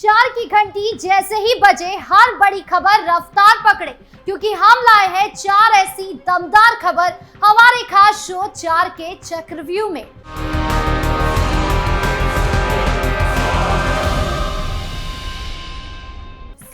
चार की घंटी जैसे ही बजे हर बड़ी खबर रफ्तार पकड़े, क्योंकि हम लाए हैं चार ऐसी दमदार खबर हमारे खास शो चार के चक्रव्यूह में।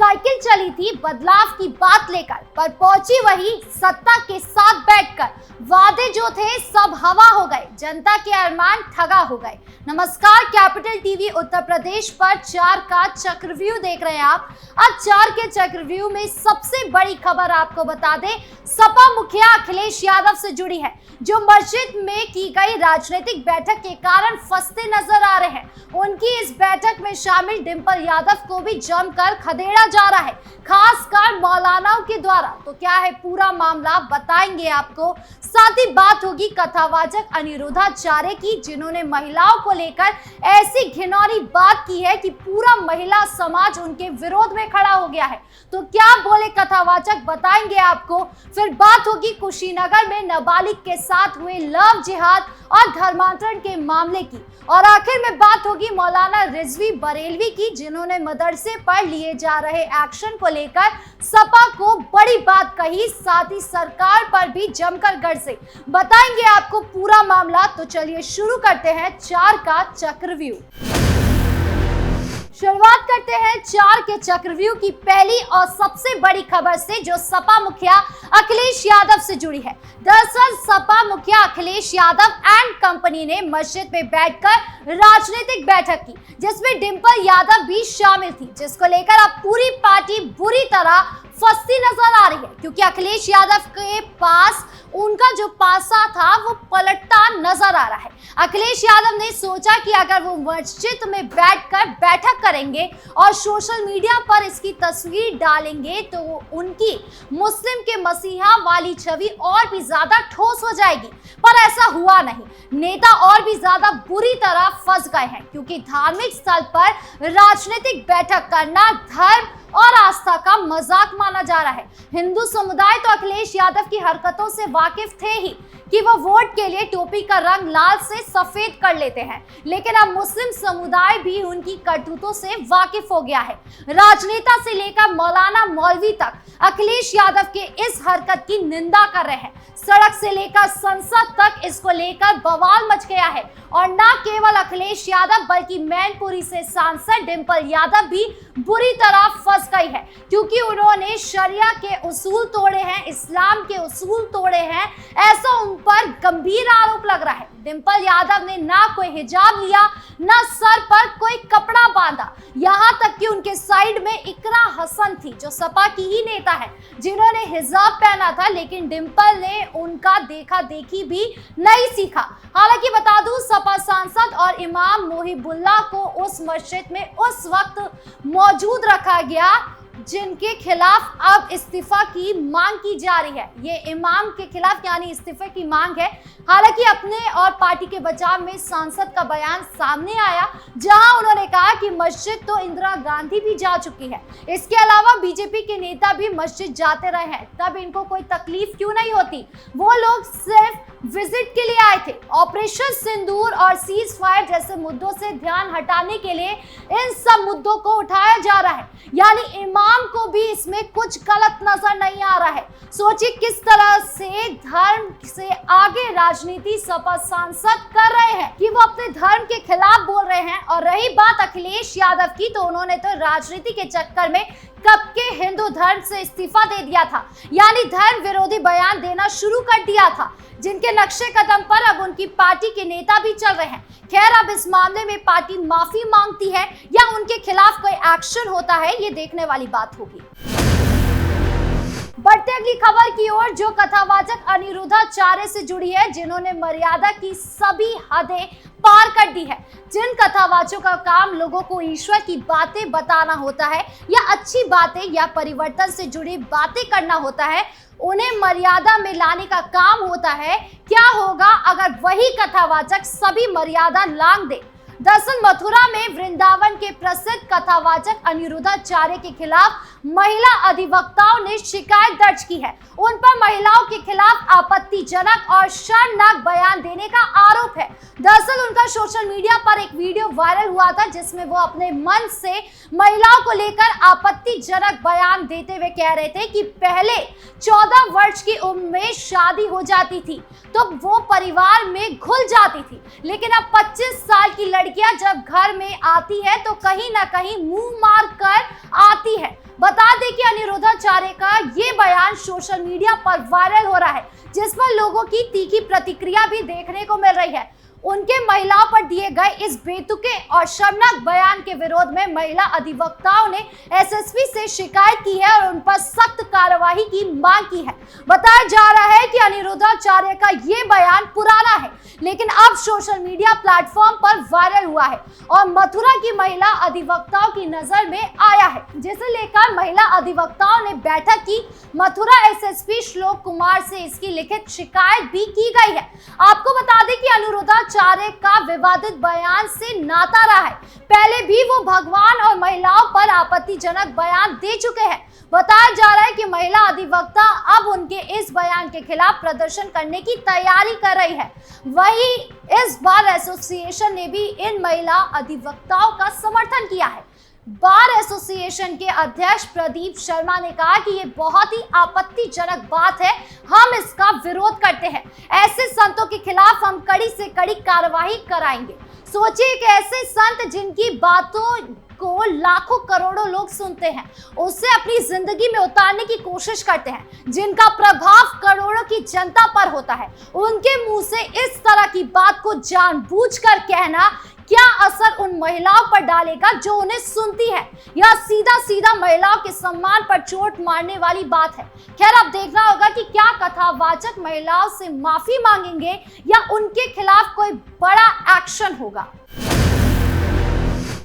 साइकिल चली थी बदलाव की बात लेकर, पर पहुंची वही सत्ता के साथ बैठकर। वादे जो थे सब हवा हो गए, जनता के अरमान ठगा हो गए। नमस्कार, कैपिटल टीवी उत्तर प्रदेश पर चार का चक्रव्यूह देख रहे हैं आप। आज चार के चक्रव्यूह में सबसे बड़ी खबर आपको बता दें, सपा मुखिया अखिलेश यादव से जुड़ी है, जो मस्जिद में की गई राजनीतिक बैठक के कारण फंसते नजर आ रहे हैं। उनकी इस बैठक में शामिल डिंपल यादव को भी जमकर खदेड़ा जा रहा है, खासकर मौलानाओं के द्वारा। तो क्या है पूरा मामला, बताएंगे आपको। साथ ही बात होगी कथावाचक अनिरुद्धाचार्य की, जिन्होंने महिलाओं को लेकर ऐसी घिनौनी बात की है कि पूरा महिला समाज उनके विरोध में खड़ा हो गया है। तो क्या बोले कथावाचक, बताएंगे आपको। फिर बात होगी कुशीनगर में नाबालिग के साथ हुए लव जिहाद और धर्मांतरण के मामले की, और आखिर में बात होगी मौलाना रिजवी बरेलवी की, जिन्होंने मदरसे पर लिए जा रहे एक्शन को लेकर सपा को बड़ी बात कही, साथ ही सरकार पर भी जमकर गरजे। बताएंगे आपको पूरा मामला। तो चलिए शुरू करते हैं चार का चक्रव्यूह। शुरुआत करते हैं चार के चक्रव्यूह की पहली और सबसे बड़ी खबर से, जो सपा मुखिया अखिलेश यादव से जुड़ी है। दरअसल सपा मुखिया अखिलेश यादव एंड कंपनी ने मस्जिद में बैठकर राजनीतिक बैठक की, जिसमें डिंपल यादव भी शामिल थी, जिसको लेकर अब पूरी पार्टी बुरी तरह फंसती नजर आ रही है, क्योंकि अखिलेश यादव के पास उनका जो पासा था वो पलटता नजर आ रहा है। अखिलेश यादव ने सोचा कि अगर वो मस्जिद में बैठकर बैठक करेंगे और सोशल मीडिया पर इसकी तस्वीर डालेंगे, तो उनकी मुस्लिम के मसीहा वाली छवि और भी ज्यादा ठोस हो जाएगी। पर ऐसा हुआ नहीं। नेता और भी ज्यादा बुरी तरह फंस गए हैं, क्योंकि धार्मिक स्थल पर राजनीतिक बैठक करना धर्म और आस्था का मजाक माना जा रहा है। हिंदू समुदाय तो अखिलेश यादव की हरकतों से वाकिफ थे ही, कि वो वोट के लिए टोपी का रंग लाल से सफेद कर लेते हैं, लेकिन अब मुस्लिम समुदाय भी उनकी करतूतों से वाकिफ हो गया है। राजनेता से लेकर मौलाना मौलवी तक अखिलेश यादव के इस हरकत की निंदा कर रहे हैं। सड़क से लेकर संसद तक इसको लेकर बवाल मच गया है, और न केवल अखिलेश यादव बल्कि मैनपुरी से सांसद डिंपल यादव भी बुरी तरह फंस गई है, क्योंकि उन्होंने शरिया के उसूल तोड़े हैं, इस्लाम के उसूल तोड़े हैं, ऐसा उन पर गंभीर आरोप लग रहा है। डिंपल यादव ने ना कोई हिजाब लिया, ना सर पर कोई कपड़ा बांधा, यहाँ तक कि उनके साइड में इकरा हसन थी, जो सपा की ही नेता है, जिन्होंने हिजाब पहना था, लेकिन डिंपल ने उनका देखा देखी भी नहीं सीखा। हालांकि बता दूं, सपा सांसद और इमाम मोहिबुल्लाह को उस मस्जिद में उस वक्त मौजूद रखा गया, जिनके खिलाफ अब इस्तीफा की मांग की जा रही है। ये इमाम के खिलाफ यानी इस्तीफे की मांग है। हालांकि अपने और पार्टी के बचाव में सांसद का बयान सामने आया, जहां उन्होंने कहा कि मस्जिद तो इंदिरा गांधी भी जा चुकी है, इसके अलावा बीजेपी के नेता भी मस्जिद जाते रहे हैं, तब इनको कोई तकलीफ क्यों नहीं होती। वो लोग सिर्फ विजिट के लिए आए थे। ऑपरेशन सिंदूर और सीज फायर जैसे मुद्दों से ध्यान हटाने के लिए इन सब मुद्दों को उठाया जा रहा है, यानी इमाम को भी इसमें कुछ गलत नजर नहीं आ रहा है। सोचिए किस तरह से धर्म से आगे राजनीति सपा सांसद कर रहे हैं, कि वो अपने धर्म के खिलाफ बोल रहे हैं। और रही बात अखिलेश यादव की, तो उन्होंने तो राजनीति के चक्कर में कब के हिंदू धर्म से इस्तीफा दे दिया था, यानी धर्म विरोधी बयान देना शुरू कर दिया था, जिनके नक्शे कदम पर अब उनकी पार्टी के नेता भी चल रहे हैं। खैर, अब इस मामले में पार्टी माफी मांगती है या उनके खिलाफ कोई एक्शन होता है, ये देखने वाली बात होगी। बढ़ते अगली खबर की ओर, जो कथावाचक अनिरुद्धाचार्य से जुड़ी है, जिन्होंने मर्यादा की सभी हदें पार कर दी है। जिन कथावाचकों का काम लोगों को ईश्वर की बातें बताना होता है, या अच्छी बातें या परिवर्तन से जुड़ी बातें करना होता है, उन्हें मर्यादा में लाने का काम होता है। क्या होगा अगर वही कथावाचक सभी मर्यादा लांघ दे? दरअसल मथुरा में वृंदावन के प्रसिद्ध कथावाचक अनिरुद्धाचार्य के खिलाफ महिला अधिवक्ताओं ने शिकायत दर्ज की है। उन पर महिलाओं के खिलाफ आपत्तिजनक और शर्मनाक बयान देने का आरोप है। दरअसल उनका सोशल मीडिया पर एक वीडियो वायरल हुआ था जिसमें वो अपने मन से महिलाओं को लेकर आपत्तिजनक बयान देते हुए कह रहे थे कि पहले 14 वर्ष की उम्र में शादी हो जाती थी तो वो परिवार में घुल जाती थी, लेकिन अब 25 साल की लड़कियां जब घर में आती है तो कहीं ना कहीं मुंह मार कर आती है। बता दें कि अनिरुद्धाचार्य का ये बयान सोशल मीडिया पर वायरल हो रहा है, जिस पर लोगों की तीखी प्रतिक्रिया भी देखने को मिल रही है। उनके महिलाओं पर दिए गए इस बेतुके और शर्मनाक बयान के विरोध में महिला अधिवक्ताओं ने एसएसपी से शिकायत की है और उन पर सख्त कार्यवाही की मांग की है। बताया जा रहा है कि अनिरुद्धाचार्य का ये बयान पुराना है, लेकिन अब सोशल मीडिया प्लेटफॉर्म पर वायरल हुआ है और मथुरा की महिला अधिवक्ताओं की नजर में आया है, जिसे लेकर महिला अधिवक्ताओं ने बैठक की। मथुरा एसएसपी श्लोक कुमार से इसकी लिखित शिकायत भी की गई है। आपको बता दें कि अनिरुद्धाचार्य का विवादित बयान से नाता रहा है। पहले भी वो भगवान और महिलाओं पर आपत्तिजनक बयान दे चुके हैं। बताया जा रहा है कि महिला अधिवक्ता अब उनके इस बयान के खिलाफ प्रदर्शन करने की तैयारी कर रही है। वहीं इस बार एसोसिएशन ने भी इन महिला अधिवक्ताओं का समर्थन किया है। बार एसोसिएशन के अध्यक्ष प्रदीप शर्मा ने कहा कि ये बहुत ही आपत्तिजनक बात है, हम इसका विरोध करते हैं। ऐसे संतों के खिलाफ हम कड़ी से कड़ी कार्रवाई कराएंगे। सोचिए कि ऐसे संत जिनकी बातों को लाखों करोड़ों लोग सुनते हैं, उसे अपनी जिंदगी में उतारने की कोशिश करते हैं, जिनका प्रभाव करोड़ों की जनता पर होता है, उनके मुंह से इस तरह की बात को जानबूझकर कहना क्या असर उन महिलाओं पर डालेगा जो उन्हें सुनती है? यह सीधा सीधा महिलाओं के सम्मान पर चोट मारने वाली बात है। खैर, अब देखना होगा कि क्या कथावाचक महिलाओं से माफी मांगेंगे या उनके खिलाफ कोई बड़ा एक्शन होगा।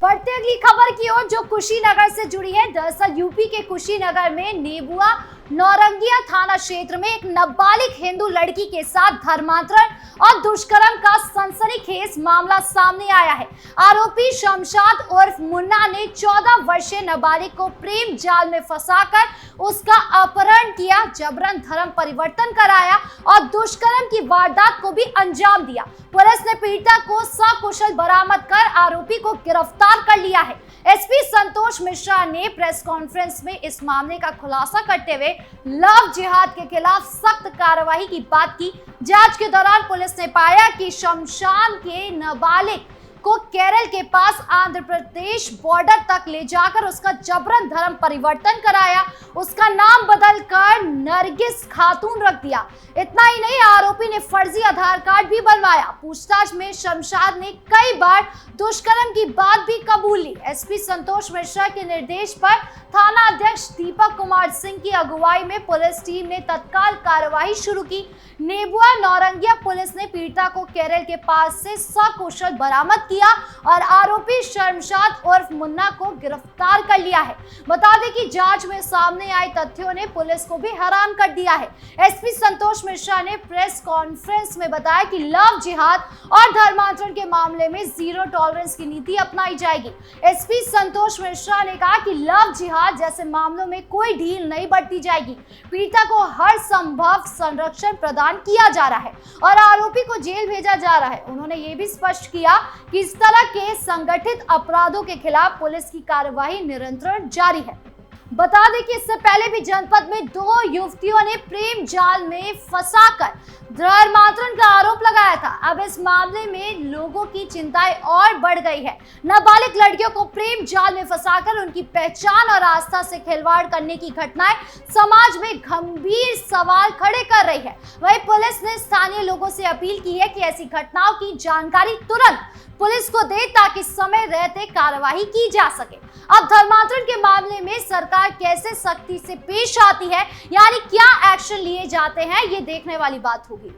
बढ़ते अगली खबर की ओर जो कुशीनगर से जुड़ी है। दरअसल यूपी के कुशीनगर में नेबुआ नौरंगिया थाना क्षेत्र में एक नाबालिग हिंदू लड़की के साथ धर्मांतरण और दुष्कर्म का सनसनीखेज मामला सामने आया है। आरोपी शमशाद उर्फ मुन्ना ने 14 वर्षीय नाबालिग को प्रेम जाल में फंसाकर उसका अपहरण किया, जबरन धर्म परिवर्तन कराया और दुष्कर्म की वारदात को भी अंजाम दिया। पुलिस ने पीड़िता को सकुशल बरामद कर आरोपी को गिरफ्तार कर लिया है। एसपी संतोष मिश्रा ने प्रेस कॉन्फ्रेंस में इस मामले का खुलासा करते हुए लव जिहाद के खिलाफ सख्त कार्रवाई की बात की। जांच के दौरान पुलिस ने पाया कि शमशान के नाबालिग को केरल के पास आंध्र प्रदेश बॉर्डर तक ले जाकर उसका जबरन धर्म परिवर्तन कराया, उसका नाम बदलकर नरगिस खातून रख दिया। इतना ही नहीं, आरोपी ने फर्जी आधार कार्ड भी बनवाया। पूछताछ में शमशाद ने कई बार दुष्कर्म की बात भी कबूल ली। एसपी संतोष मिश्रा के निर्देश पर थाना अध्यक्ष दीपक कुमार सिंह की अगुवाई में पुलिस टीम ने तत्काल कार्रवाई शुरू की। नेबुआ नौरंगिया पुलिस ने पीड़िता को केरल के पास से सकुशल बरामद किया और आरोपी शमशाद उर्फ मुन्ना को गिरफ्तार कर लिया है। बता दें कि जांच में सामने आए तथ्यों ने पुलिस को भी हैरान कर दिया है। एसपी संतोष मिश्रा ने प्रेस कॉन्फ्रेंस में बताया कि लव जिहाद और धर्मांतरण के मामले में जीरो टॉलरेंस की नीति अपनाई जाएगी। एसपी संतोष मिश्रा ने कहा कि लव जिहाद जैसे मामलों में कोई ढील नहीं बरती जाएगी। पीड़िता को हर संभव संरक्षण प्रदान किया जा रहा है और आरोपी को जेल भेजा जा रहा है। उन्होंने ये भी स्पष्ट किया कि इस तरह के संगठित अपराधों के खिलाफ पुलिस की कार्रवाई निरंतर जारी है। बता दें कि इससे पहले भी जनपद में 2 युवतियों ने प्रेम जाल में फंसाकर धर्मांतरण का आरोप लगाया था। अब इस मामले में लोगों की चिंताएं और बढ़ गई है। नाबालिग लड़कियों को प्रेम जाल में फंसाकर उनकी पहचान और आस्था से खिलवाड़ करने की घटनाएं समाज में गंभीर सवाल खड़े कर रही है। वहीं पुलिस ने स्थानीय लोगों से अपील की है कि ऐसी घटनाओं की जानकारी तुरंत पुलिस को दे ताकि समय रहते कार्रवाई की जा सके। अब धर्मांतरण के मामले में सरकार कैसे सख्ती से पेश आती है, यानी क्या एक्शन लिए जाते हैं, ये देखने वाली बात होगी।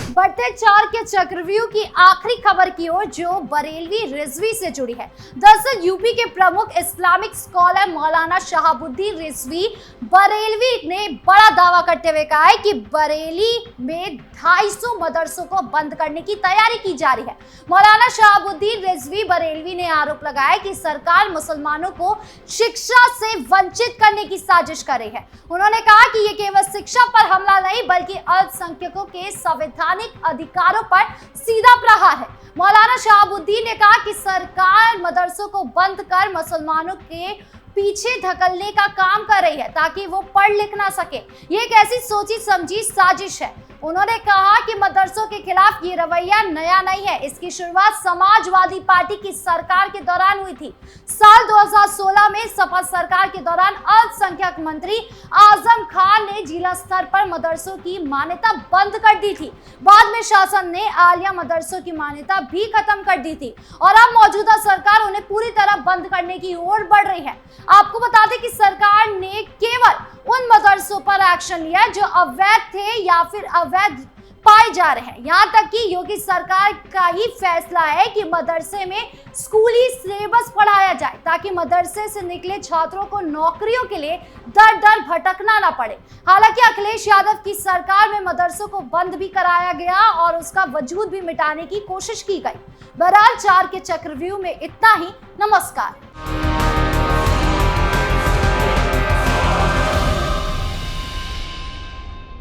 बढ़ते 4 के चक्रव्यूह की आखिरी खबर की ओर जो बरेलवी रिजवी से जुड़ी है। दरअसल यूपी के प्रमुख इस्लामिक स्कॉलर मौलाना शहाबुद्दीन रिजवी बरेलवी ने बड़ा दावा करते हुए कहा है कि बरेली में 250 मदरसों को बंद करने की तैयारी की जा रही है। मौलाना शहाबुद्दीन रिजवी बरेलवी ने आरोप लगाया कि सरकार मुसलमानों को शिक्षा से वंचित करने की साजिश कर रही है। उन्होंने कहा कि ये केवल शिक्षा पर हमला नहीं बल्कि अल्पसंख्यकों के संवैधानिक अधिकारों पर सीधा प्रहार है। मौलाना शहाबुद्दीन ने कहा कि सरकार मदरसों को बंद कर मुसलमानों के पीछे धकेलने का काम कर रही है ताकि वो पढ़ लिख ना सके। ये एक ऐसी सोची समझी साजिश है। उन्होंने कहा कि मदरसों के खिलाफ ये रवैया नया नहीं है। इसकी शुरुआत समाजवादी पार्टी की सरकार के दौरान हुई थी। साल 2016 में सपा सरकार के दौरान अल्पसंख्यक मंत्री आजम खान ने जिला स्तर पर मदरसों की मान्यता बंद कर दी थी। बाद में शासन ने आलिया मदरसों की मान्यता भी खत्म कर दी थी और अब मौजूदा सरकार उन्हें पूरी तरह बंद करने की ओर बढ़ रही है। आपको बता दें कि सरकार ने केवल उन मदरसों पर एक्शन लिया जो अवैध थे या फिर अवैध पाए जा रहे हैं। यहाँ तक कि योगी सरकार का ही फैसला है कि मदरसे में स्कूली सिलेबस पढ़ाया जाए ताकि मदरसे से निकले छात्रों को नौकरियों के लिए दर दर भटकना ना पड़े। हालांकि अखिलेश यादव की सरकार में मदरसों को बंद भी कराया गया और उसका वजूद भी मिटाने की कोशिश की गई। बहरहाल 4 के चक्रव्यूह में इतना ही। नमस्कार।